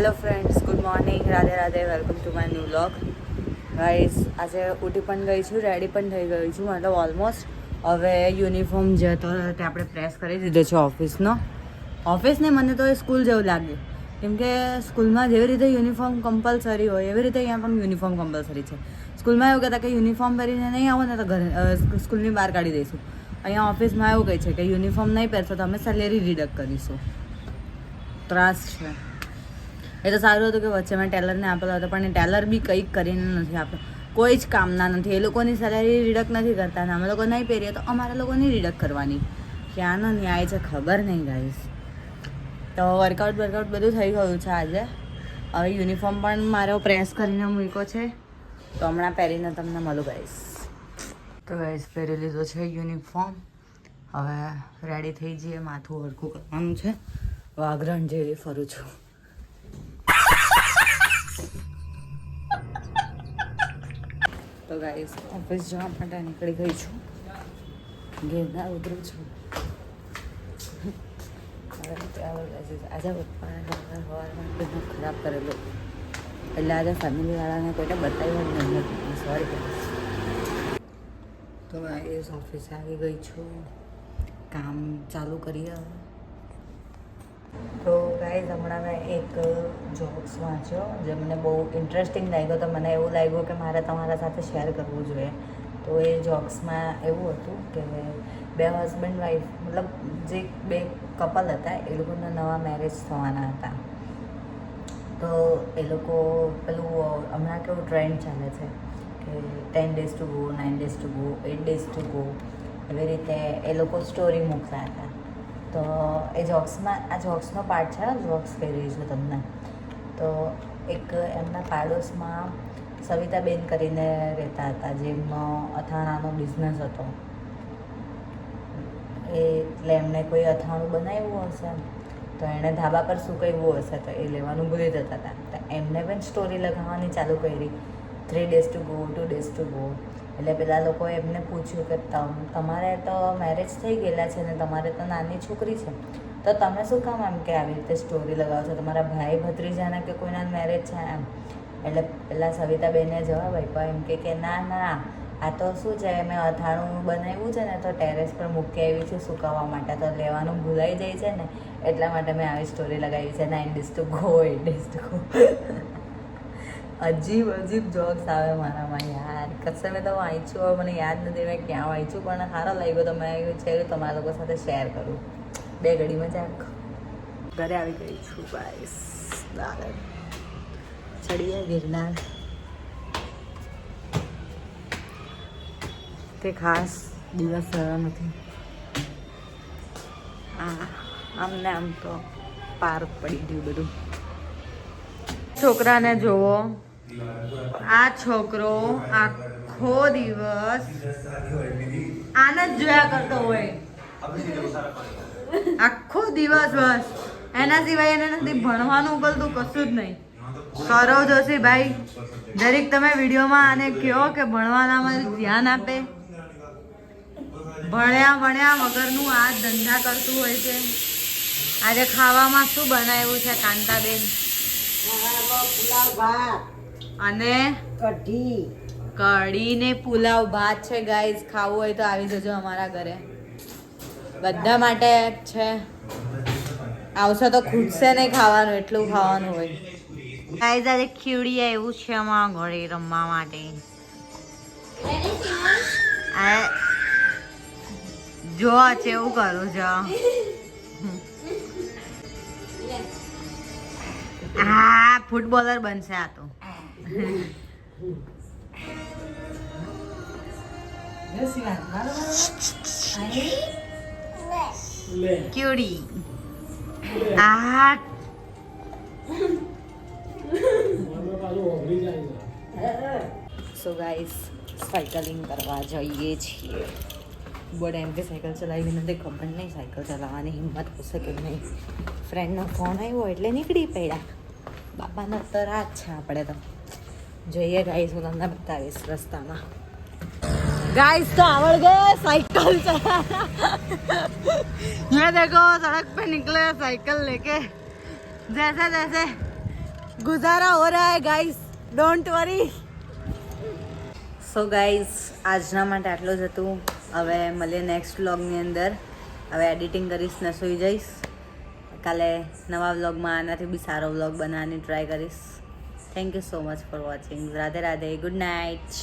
Hello friends, good morning, Radhe Radhe, welcome to my new vlog. Guys, આજે ઉઠી પણ ગઈ છું, રેડી પણ થઈ ગઈ છું, મતલબ ઓલમોસ્ટ. હવે યુનિફોર્મ જે હતો તે આપણે પ્રેસ કરી દીધો છે ઓફિસનો. ઓફિસને મને તો એ સ્કૂલ જેવું લાગ્યું, કેમ કે સ્કૂલમાં જેવી રીતે યુનિફોર્મ કમ્પલસરી હોય એવી રીતે અહીંયા પણ યુનિફોર્મ કમ્પલસરી છે. સ્કૂલમાં એવું કહેતા કે યુનિફોર્મ પહેરીને નહીં આવો ને તો ઘરે સ્કૂલની બહાર કાઢી દઈશું. અહીંયા ઓફિસમાં એવું કહે છે કે યુનિફોર્મ નહીં પહેરશો તો અમે સેલેરી રિડક્ટ કરીશું. ત્રાસ છે. એ તો સારું હતું કે વચ્ચે મેં ટેલરને આપેલો હતો, પણ એ ટેલર બી કંઈક કરીને નથી આપ્યો. કોઈ જ કામના નથી. એ લોકોની સેલેરી રિડક્ટ નથી કરતા ને અમે લોકો નહીં પહેરીએ તો અમારા લોકોની રિડક્ટ કરવાની. ક્યાંનો ન્યાય છે ખબર નહીં ગાઈસ. તો વર્કઆઉટ બધું થઈ ગયું છે આજે. હવે યુનિફોર્મ પણ મારો પ્રેસ કરીને મૂક્યો છે, તો હમણાં પહેરીને તમને મળું ગાઈસ. તો ગાઈસ પહેરી લીધો છે યુનિફોર્મ. હવે રેડી થઈ જઈએ, માથું હરખું કરવાનું છે. વાઘરણ જેવી ફરું છું. તો ગાઈસ ઓફિસ જવા માટે નીકળી ગઈ છું. ઘેરના ઉતરું છું. આજે પપ્પાએ સવારમાં બધું ખરાબ કરેલું, એટલે આજે ફેમિલીવાળાને કોઈને બતાવ્યું નહીં. સોરી. તો ગાઈસ ઓફિસે આવી ગઈ છું, કામ ચાલુ કરીએ હવે. તો ગાઈઝ હમણાં મેં એક જોક્સ વાંચ્યો જે મને બહુ ઇન્ટરેસ્ટિંગ લાગ્યો. તો મને એવું લાગ્યું કે મારે તમારા સાથે શેર કરવું જોઈએ. તો એ જોક્સમાં એવું હતું કે બે હસબન્ડ વાઈફ, મતલબ જે બે કપલ હતા, એ લોકોના નવા મેરેજ થવાના હતા. તો એ લોકો પેલું હમણાં કેવું ટ્રેન્ડ ચાલે છે કે 10 days to go, 9 days to go, 8 days to go, એવી રીતે એ લોકો સ્ટોરી મૂકતા હતા. તો એ જોક્સમાં, આ જોક્સનો પાર્ટ છે, જોક્સ કહી રહી છું તમને. તો એક એમના પાડોશમાં સવિતાબેન કરીને રહેતા હતા, જેમનો અથાણાનો બિઝનેસ હતો. એટલે એમને કોઈ અથાણું બનાવ્યું હશે તો એણે ધાબા પર સૂકવ્યું હશે, તો એ લેવાનું ભૂલી જતા હતા. તો એમને પણ સ્ટોરી લગાવવાની ચાલુ કરી, 3 days to go, 2 days to go. એટલે પેલા લોકોએ એમને પૂછ્યું કે તમારે તો મેરેજ થઈ ગયેલા છે ને તમારે તો નાની છોકરી છે, તો તમે શું કામ એમ કે આવી રીતે સ્ટોરી લગાવો છો? તમારા ભાઈ ભત્રીજાના કે કોઈના મેરેજ છે એમ. એટલે પેલા સવિતાબેને જવાબ આપ્યો એમ કે ના ના, આ તો શું છે, મેં અથાણું બનાવ્યું છે ને તો ટેરેસ પર મૂકી આવી છું સુકાવવા માટે, તો લેવાનું ભૂલાઈ જાય છે ને એટલા માટે મેં આવી સ્ટોરી લગાવી છે, 9 days to go, 8 days to go. અજીબ jokes આવે મારામાં યાર. કશે મેં તો વાંચ્યું હોય, મને યાદ નથી મેં ક્યાં વાંચ્યું, પણ સારો લાગ્યો તો મેં છે તમારા લોકો સાથે શેર કરું. 2 ઘડીમાં ચાક ઘરે આવી ગઈ છું ગાઈસ. દાદર ચડીએ ગિરનાર. તે ખાસ દિવસ થયો નથી. આમને આમ તો પાર્ક પડી ગયું બધું. છોકરાને જોવો, આ છોકરો આખો દિવસ આને જ જોયા કરતો હોય, આખો દિવસ બસ એના સિવાય એને નથી ભણવાનું ઉકલતું કશું જ નહીં. સૌરવ જોશી ભાઈ, દરેક તમે વિડીયોમાં આને કહો કે ભણવાનામાં ધ્યાન આપે. ભણ્યા વગરનું આ ધંધા કરતું હોય છે. આજે ખાવામાં શું બનાવ્યું છે કાંતાબેન? અને કઢી ને પુલાવ ભાત છે ગાઈઝ. ખાવું હોય તો આવી જજો અમારા ઘરે, બધા માટે છે. આવશે તો ખૂટશે નહીં ખાવાનું, એટલું ખાવાનું હોય ગાઈઝ. આજે ખીવડી આવ્યું છે અમારા ઘરે રમવા માટે. જો છે એવું કરું છો. હા, ફૂટબોલર બનશે આ તો. ક્યુડી આ સો ગાઈસ સાયકલિંગ કરવા જઈએ છીએ. બોર્ડ એમ કે સાયકલ ચલાવી નથી, ખબર નહીં સાયકલ ચલાવવાની હિંમત હશે કે નહીં. ફ્રેન્ડનો ફોન આવ્યો એટલે નીકળી પડ્યા. બાપાનો તો રાત છે. આપણે તો જોઈએ ગાઈસ, હું તમને બતાવીશ રસ્તામાં. गाइस तो आवड़ गए साइकिल चलाना। ये देखो सड़क पे निकले साइकिल लेके, जैसे जैसे गुजारा हो रहा है guys, don't worry. So guys આજના માટે આટલું જ હતું. હવે મળીએ નેક્સ્ટ વ્લોગની અંદર. હવે એડિટિંગ કરીશ ને સૂઈ જઈશ. કાલે નવા વ્લોગમાં આનાથી બી સારો વ્લોગ બનાવવાની ટ્રાય કરીશ. Thank you so much for watching. Radhe Radhe, good night.